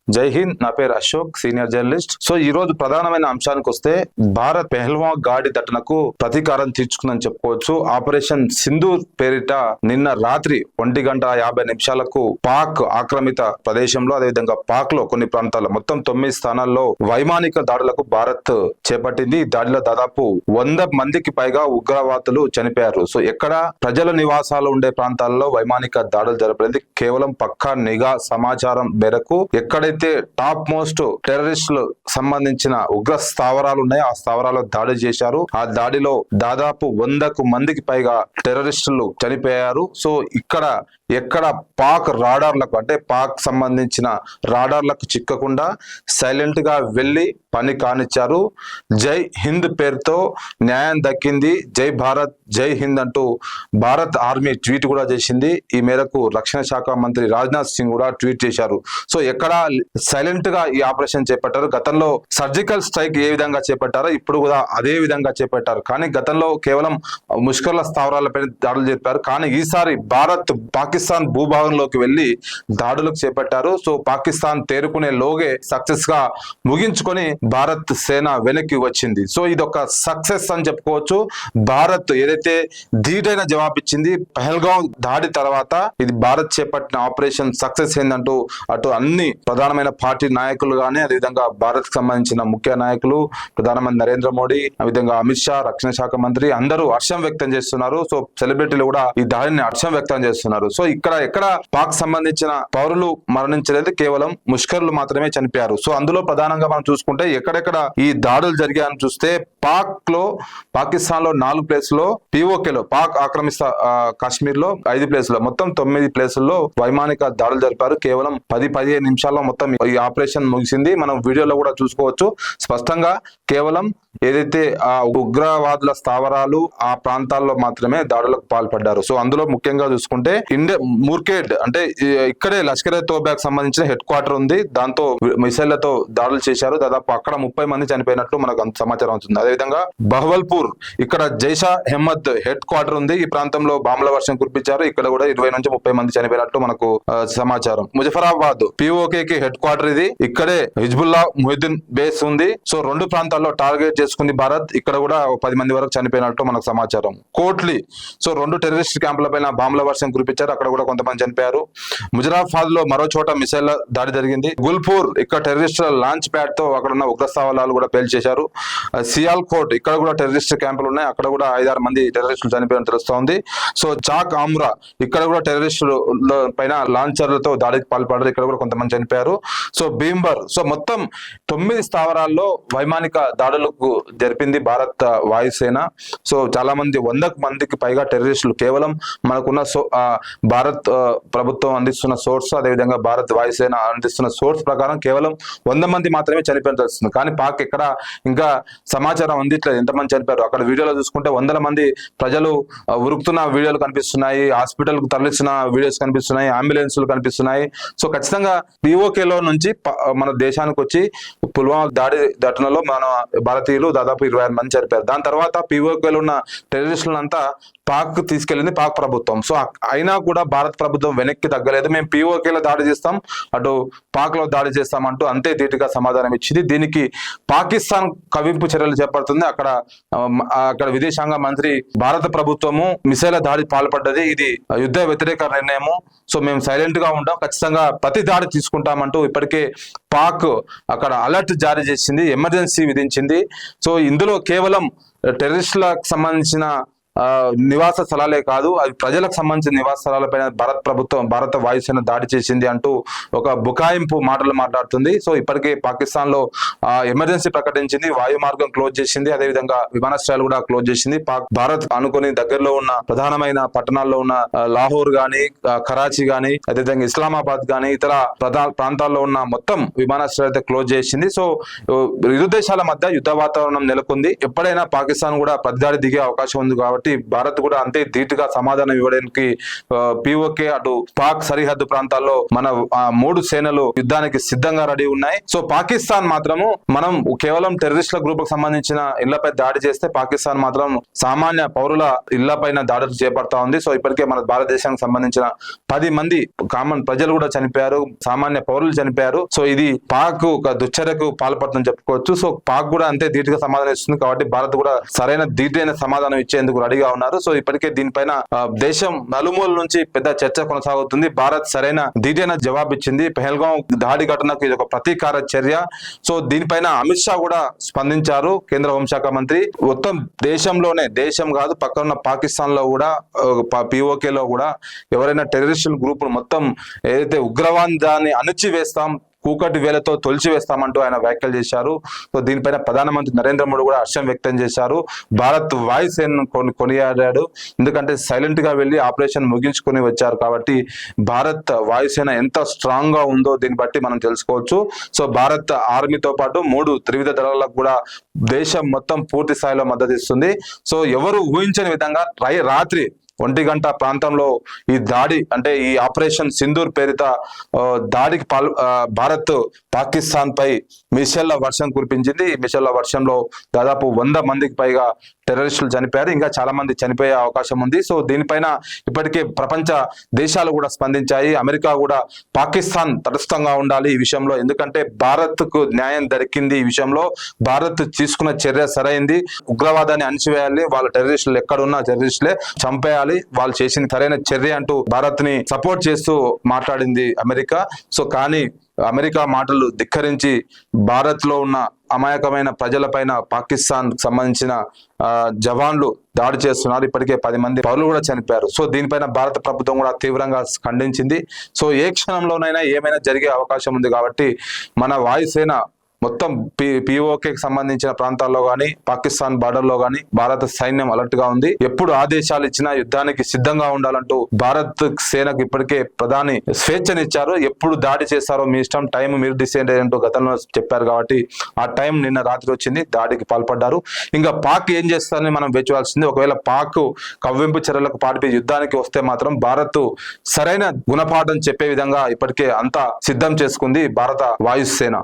జై హింద్. నా పేరు అశోక్, సీనియర్ జర్నలిస్ట్. సో ఈ రోజు ప్రధానమైన అంశానికి వస్తే, భారత్ పెహల్గాం గాడి ఘటనకు ప్రతీకారం తీర్చుకుందని చెప్పుకోవచ్చు. ఆపరేషన్ సింధూర్ పేరిట నిన్న రాత్రి 1:50 పాక్ ఆక్రమిత ప్రదేశంలో, అదేవిధంగా పాక్ లో కొన్ని ప్రాంతాల్లో మొత్తం 9 స్థానాల్లో వైమానిక దాడులకు భారత్ చేపట్టింది. ఈ దాడిలో దాదాపు 100 మందికి పైగా ఉగ్రవాదులు చనిపోయారు. సో ఎక్కడ ప్రజల నివాసాలు ఉండే ప్రాంతాల్లో వైమానిక దాడులు జరపలేదు. కేవలం పక్కా నిఘా సమాచారం మేరకు ఎక్కడైతే టాప్ మోస్ట్ టెర్రరిస్టులు సంబంధించిన ఉగ్ర స్థావరాలు ఉన్నాయో ఆ స్థావరాల్లో దాడి చేశారు. ఆ దాడిలో దాదాపు 100 మందికి పైగా టెర్రరిస్టులు చనిపోయారు. సో ఎక్కడ పాక్ రాడార్లకు, అంటే పాక్ సంబంధించిన రాడార్లకు చిక్కకుండా సైలెంట్ గా వెళ్లి పని కానిచ్చారు. జై హింద్ పేరుతో న్యాయం దక్కింది, జై భారత్ జై హింద్ అంటూ భారత్ ఆర్మీ ట్వీట్ కూడా చేసింది. ఈ మేరకు రక్షణ శాఖ మంత్రి రాజ్నాథ్ సింగ్ కూడా ట్వీట్ చేశారు. సో ఎక్కడ సైలెంట్ గా ఈ ఆపరేషన్ చేపట్టారు. గతంలో సర్జికల్ స్ట్రైక్ ఏ విధంగా చేపట్టారో ఇప్పుడు కూడా అదే విధంగా చేపట్టారు. కానీ గతంలో కేవలం ముష్కర్ల స్థావరాలపై దాడులు జరిపారు. కానీ ఈసారి భారత్ పాకిస్తాన్ భూభాగంలోకి వెళ్లి దాడులకు చేపట్టారు. సో పాకిస్తాన్ తేరుకునే లోగే సక్సెస్ గా ముగించుకొని భారత్ సేన వెనక్కి వచ్చింది. సో ఇది ఒక సక్సెస్ అని చెప్పుకోవచ్చు. భారత్ ఏదైతే ధీటైన జవాబిచ్చింది పహల్గాం దాడి తర్వాత, ఇది భారత్ చేపట్టిన ఆపరేషన్ సక్సెస్ అయిందంటూ అటు అన్ని ప్రధానమైన పార్టీ నాయకులు గానీ, అదేవిధంగా భారత్ కి సంబంధించిన ముఖ్య నాయకులు, ప్రధానమంత్రి నరేంద్ర మోడీ, ఆ విధంగా అమిత్ షా, రక్షణ శాఖ మంత్రి అందరూ హర్షం వ్యక్తం చేస్తున్నారు. సో సెలబ్రిటీలు కూడా ఈ దాడిని హర్షం వ్యక్తం చేస్తున్నారు. సో ఎక్కడ పాక్ సంబంధించిన పౌరులు మరణించలేదు, కేవలం ముష్కర్లు మాత్రమే చనిపోయారు. సో అందులో ప్రధానంగా మనం చూసుకుంటే ఎక్కడెక్కడ ఈ దాడులు జరిగాయని చూస్తే, పాకిస్తాన్ లో 4 ప్లేసుల్లో, పిఓకేలో పాక్ ఆక్రమిత కాశ్మీర్ లో 5 ప్లేసుల్లో, మొత్తం 9 ప్లేసుల్లో వైమానిక దాడులు జరిపారు. కేవలం 10-15 నిమిషాల్లో మొత్తం ఈ ఆపరేషన్ ముగిసింది. మనం వీడియోలో కూడా చూసుకోవచ్చు స్పష్టంగా. కేవలం ఏదైతే ఆ ఉగ్రవాదుల స్థావరాలు ఆ ప్రాంతాల్లో మాత్రమే దాడులకు పాల్పడ్డారు. సో అందులో ముఖ్యంగా చూసుకుంటే ముర్కేడ్ అంటే ఇక్కడే లష్కర్ తోబాకు సంబంధించిన హెడ్ క్వార్టర్ ఉంది. దాంతో మిసైళ్లతో దాడులు చేశారు. దాదాపు అక్కడ 30 మంది చనిపోయినట్లు మనకు సమాచారం అవుతుంది. అదేవిధంగా బహవల్పూర్, ఇక్కడ జైషా హెమ్మద్ హెడ్ క్వార్టర్ ఉంది. ఈ ప్రాంతంలో బాంబుల వర్షం కురిపించారు. ఇక్కడ కూడా 20 నుంచి 30 మంది చనిపోయినట్లు మనకు సమాచారం. ముజఫరాబాద్ పిఓకే కి హెడ్ క్వార్టర్ ఇది. ఇక్కడే హిజ్బుల్లా ముహిద్దీన్ బేస్ ఉంది. సో 2 ప్రాంతాల్లో టార్గెట్ చేసుకుంది భారత్. ఇక్కడ కూడా 10 మంది వరకు చనిపోయినట్టు మనకు సమాచారం. కోట్లీ, సో 2 టెర్రరిస్ట్ క్యాంపుల పైన బాంబుల వర్షం కురిపించారు. అక్కడ కూడా కొంతమంది చనిపోయారు. ముజరాఫాద్ లో మరో చోట మిసైల్ దాడి జరిగింది. గుల్పూర్, ఇక్కడ టెర్రరిస్టుల లాంచ్ ప్యాడ్ తో అక్కడ ఉన్న ఉగ్ర స్థావరాలు కూడా పేల్చేశారు. సియాల్కోట్, ఇక్కడ కూడా టెర్రరిస్ట్ క్యాంపులు ఉన్నాయి. అక్కడ కూడా 5-6 మంది టెర్రరిస్టులు చనిపోయినట్టు తెలుస్తోంది. సో చాక్ ఆమ్రా, ఇక్కడ కూడా టెర్రరిస్టుల పైన లాంచర్లతో దాడికి పాల్పడ్డారు. ఇక్కడ కూడా కొంతమంది చనిపోయారు. సో భీంబర్, సో మొత్తం 9 స్థావరాల్లో వైమానిక దాడులకు జరిపింది భారత్ వాయుసేన. సో చాలా మంది 100 మందికి పైగా టెర్రరిస్టులు, కేవలం మనకున్న భారత్ ప్రభుత్వం అందిస్తున్న సోర్స్, అదేవిధంగా భారత్ వాయుసేన అందిస్తున్న సోర్స్ ప్రకారం కేవలం 100 మంది మాత్రమే చనిపోయిన తెలుస్తుంది. కానీ పాక్ ఎక్కడ ఇంకా సమాచారం అందిట్లేదు ఎంతమంది చనిపోయారు. అక్కడ వీడియోలో చూసుకుంటే 100 మంది ప్రజలు ఉరుకుతున్న వీడియోలు కనిపిస్తున్నాయి, హాస్పిటల్ కు తరలిస్తున్న వీడియోస్ కనిపిస్తున్నాయి, అంబులెన్సులు కనిపిస్తున్నాయి. సో ఖచ్చితంగా పిఓకేలో నుంచి మన దేశానికి వచ్చి పుల్వామా దాడి ఘటనలో మన భారతీయులు దాదాపు 26 మంది చనిపోయారు. దాని తర్వాత పిఓకేలో ఉన్న టెర్రరిస్టులంతా పాక్ తీసుకెళ్లింది పాక్ ప్రభుత్వం. సో అయినా కూడా భారత ప్రభుత్వం వెనక్కి తగ్గలేదు. మేము పిఓకేలో దాడి చేస్తాం, అటు పాక్ లో దాడి చేస్తామంటూ అంతే ధీటుగా సమాధానం ఇచ్చింది. దీనికి పాకిస్తాన్ కవింపు చర్యలు చేపడుతుంది. అక్కడ విదేశాంగ మంత్రి, భారత ప్రభుత్వము మిసైల్ దాడి పాల్పడ్డది, ఇది యుద్ధ వ్యతిరేక నిర్ణయము. సో మేము సైలెంట్ గా ఉంటాం, ఖచ్చితంగా ప్రతి దాడి తీసుకుంటామంటూ ఇప్పటికే పాక్ అక్కడ అలర్ట్ జారీ చేసింది, ఎమర్జెన్సీ విధించింది. సో ఇందులో కేవలం టెర్రరిస్టులకు సంబంధించిన నివాస స్థలాలే కాదు, అది ప్రజలకు సంబంధించిన నివాస స్థలాలపైన భారత వాయుసేన దాడి చేసింది అంటూ ఒక బుకాయింపు మాటలు మాట్లాడుతుంది. సో ఇప్పటికే పాకిస్తాన్ లో ఎమర్జెన్సీ ప్రకటించింది, వాయు మార్గం క్లోజ్ చేసింది, అదేవిధంగా విమానాశ్రయాలు కూడా క్లోజ్ చేసింది. భారత్ అనుకుని దగ్గరలో ఉన్న ప్రధానమైన పట్టణాల్లో ఉన్న లాహోర్ గాని, కరాచీ గాని, అదేవిధంగా ఇస్లామాబాద్ గాని, ఇతర ప్రాంతాల్లో ఉన్న మొత్తం విమానాశ్రయాలు అయితే క్లోజ్ చేసింది. సో ఇరు దేశాల మధ్య యుద్ధ వాతావరణం నెలకొంది. ఎప్పుడైనా పాకిస్తాన్ కూడా ప్రతిదాడి దిగే అవకాశం ఉంది కాబట్టి కాబట్టి భారత్ కూడా అంతే ధీటుగా సమాధానం ఇవ్వడానికి పిఓకే అటు పాక్ సరిహద్దు ప్రాంతాల్లో మన 3 సేనలు యుద్ధానికి సిద్ధంగా రెడీ ఉన్నాయి. సో పాకిస్తాన్ మాత్రము మనం కేవలం టెర్రరిస్టుల గ్రూప్ కు సంబంధించిన ఇళ్లపై దాడి చేస్తే పాకిస్తాన్ మాత్రం సామాన్య పౌరుల ఇళ్లపైన దాడులు చేపడతా ఉంది. సో ఇప్పటికే మన భారతదేశానికి సంబంధించిన 10 మంది కామన్ ప్రజలు కూడా చనిపోయారు, సామాన్య పౌరులు చనిపోయారు. సో ఇది పాక్ ఒక దుశ్చర్యకు పాల్పడుతుందని చెప్పుకోవచ్చు. సో పాక్ కూడా అంతే ధీటుగా సమాధానం ఇస్తుంది కాబట్టి భారత్ కూడా సరైన ధీటైన సమాధానం ఇచ్చేందుకు రెడీగా ఉన్నారు. సో ఇప్పటికే దీనిపైన దేశం నలుమూల నుంచి పెద్ద చర్చ కొనసాగుతుంది. భారత్ సరైన ధీటైన జవాబు ఇచ్చింది. పెహల్గాం దాడి ఘటనకు ఇది ఒక ప్రతీకార చర్య. సో దీనిపైన అమిత్ షా కూడా స్పందించారు, కేంద్ర హోంశాఖ మంత్రి. మొత్తం దేశంలోనే, దేశం కాదు పక్కన ఉన్న పాకిస్తాన్ లో కూడా పిఓకే లో కూడా ఎవరైనా టెర్రరిస్టుల గ్రూప్ మొత్తం ఏదైతే ఉగ్రవాదాన్ని అణిచివేస్తాం, కూకటి వేలతో తొలిచివేస్తామంటూ ఆయన వ్యాఖ్యలు చేశారు. సో దీనిపైన ప్రధానమంత్రి నరేంద్ర మోడీ కూడా హర్షం వ్యక్తం చేశారు. భారత్ వాయుసేన కొనియాడాడు. ఎందుకంటే సైలెంట్ గా వెళ్లి ఆపరేషన్ ముగించుకొని వచ్చారు కాబట్టి భారత్ వాయుసేన ఎంత స్ట్రాంగ్ గా ఉందో దీన్ని బట్టి మనం తెలుసుకోవచ్చు. సో భారత్ ఆర్మీతో పాటు 3 త్రివిధ దళాలకు కూడా దేశం మొత్తం పూర్తి స్థాయిలో మద్దతు ఇస్తుంది. సో ఎవరు ఊహించని విధంగా రాత్రి 1 గంట ప్రాంతంలో ఈ దాడి అంటే ఈ ఆపరేషన్ సింధూర్ పేరిట దాడికి భారత్ పాకిస్తాన్ పై మిసైళ్ల వర్షం కురిపించింది. ఈ మిసైళ్ల వర్షంలో దాదాపు 100 మందికి పైగా టెర్రరిస్టులు చనిపోయారు, ఇంకా చాలా మంది చనిపోయే అవకాశం ఉంది. సో దీనిపైన ఇప్పటికే ప్రపంచ దేశాలు కూడా స్పందించాయి. అమెరికా కూడా పాకిస్తాన్ తటస్థంగా ఉండాలి ఈ విషయంలో, ఎందుకంటే భారత్ కు న్యాయం దొరికింది. ఈ విషయంలో భారత్ తీసుకున్న చర్య సరైంది. ఉగ్రవాదాన్ని అణిచివేయాలి, వాళ్ళ టెర్రరిస్టులు ఎక్కడున్నా టెర్రరిస్టులే చంపేయాలి, వాళ్ళు చేసిన సరైన చర్య అంటూ భారత్ ని సపోర్ట్ చేస్తూ మాట్లాడింది అమెరికా. సో కానీ అమెరికా మాటలు ధిక్కరించి భారత్ లో ఉన్న అమాయకమైన ప్రజలపైన పాకిస్తాన్ సంబంధించిన జవాన్లు దాడి చేస్తున్నారు. ఇప్పటికే 10 మంది పౌరులు కూడా చనిపోయారు. సో దీనిపైన భారత ప్రభుత్వం కూడా తీవ్రంగా ఖండించింది. సో ఏ క్షణంలోనైనా ఏమైనా జరిగే అవకాశం ఉంది కాబట్టి మన వాయుసేన మొత్తం పిఓకేకి సంబంధించిన ప్రాంతాల్లో గానీ, పాకిస్తాన్ బార్డర్ లో గానీ భారత సైన్యం అలర్ట్ గా ఉంది. ఎప్పుడు ఆదేశాలు ఇచ్చినా యుద్ధానికి సిద్ధంగా ఉండాలంటూ భారత్ సేనకు ఇప్పటికే ప్రధాని స్వేచ్ఛనిచ్చారు. ఎప్పుడు దాడి చేస్తారో మీ ఇష్టం, టైం మీరు డిసైడ్ అయ్యంటూ గతంలో చెప్పారు కాబట్టి ఆ టైం నిన్న రాత్రి వచ్చింది, దాడికి పాల్పడ్డారు. ఇంకా పాక్ ఏం చేస్తారని మనం వేచవలసింది. ఒకవేళ పాక్ కవ్వింపు చర్యలకు పాటు యుద్ధానికి వస్తే మాత్రం భారత్ సరైన గుణపాఠం చెప్పే విధంగా ఇప్పటికే అంతా సిద్ధం చేసుకుంది భారత వాయుసేన.